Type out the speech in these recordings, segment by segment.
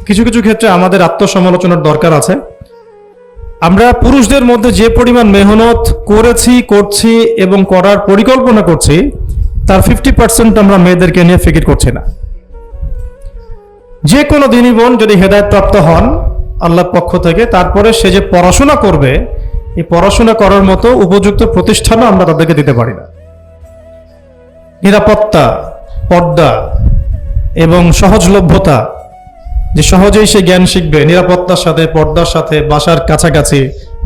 কিছু কিছু ক্ষেত্রে আমাদের আত্মসমালোচনার দরকার আছে। আমরা পুরুষদের মধ্যে যে পরিমাণ মেহনত করেছি, করছি এবং করার পরিকল্পনা করছি, তার 50% আমরা মেয়েদেরকে নিয়ে ফিকির করছি না। যে কোনো দিনই বোন যদি হেদায়েত প্রাপ্ত হন আল্লাহর পক্ষ থেকে, তারপরে সে যে পড়াশোনা করবে, এই পড়াশোনা করার মতো উপযুক্ত প্রতিষ্ঠানও আমরা তাদেরকে দিতে পারি না। নিরাপত্তা, পর্দা এবং সহজলভ্যতা, যে সহজেই সে জ্ঞান শিখবে নিরাপত্তার সাথে, পর্দার সাথে, বাসার কাছাকাছি,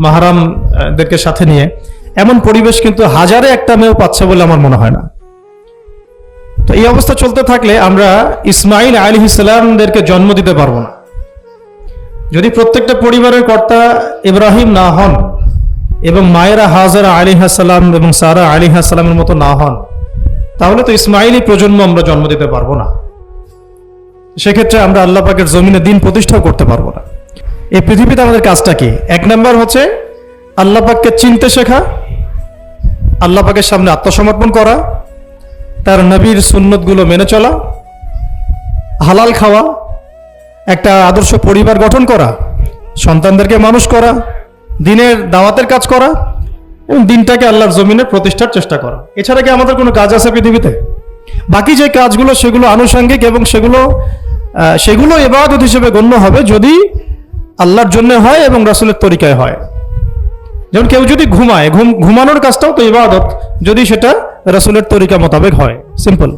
মাহরামদেরকে সাথে নিয়ে, এমন পরিবেশ কিন্তু হাজারে একটা মেয়েও পাচ্ছে বলে আমার মনে হয় না। তো এই অবস্থা চলতে থাকলে আমরা ইসমাইল আলাইহিস সালামদেরকে জন্ম দিতে পারবো না। যদি প্রত্যেকটা পরিবারের কর্তা ইব্রাহিম না হন এবং মায়েরা হাজারা আলাইহিস সালাম এবং সারা আলাইহিস সালামের মতো না হন, তাহলে তো ইসমাইলি প্রজন্ম আমরা জন্ম দিতে পারবো না। সেক্ষেত্রে আমরা আল্লাহ পাকের জমিনে দিন প্রতিষ্ঠা করতে পারবো না। এই পৃথিবীতে আমাদের কাজটা কি? এক নাম্বার হচ্ছে আল্লাহ পাককে চিনতে শেখা, আল্লাহ পাকের সামনে আত্মসমর্পণ করা, তার নবীর সুন্নতগুলো মেনে চলা, হালাল খাওয়া, একটা আদর্শ পরিবার গঠন করা, সন্তানদেরকে মানুষ করা, দিনের দাওয়াতের কাজ করা এবং দিনটাকে আল্লাহর জমিনে প্রতিষ্ঠার চেষ্টা করা। এছাড়া কি আমাদের কোনো কাজ আছে পৃথিবীতে? বাকি যে কাজগুলো সেগুলো আনুষঙ্গিক এবং সেগুলো ইবাদত হিসেবে গণ্য হবে যদি আল্লাহর জন্য হয় এবং রাসূলের তরিকায় হয়। যেমন কেউ যদি ঘুমায়, ঘুমানোর কাজটাও তো ইবাদত, যদি সেটা রাসূলের তরিকা মোতাবেক হয়। সিম্পল।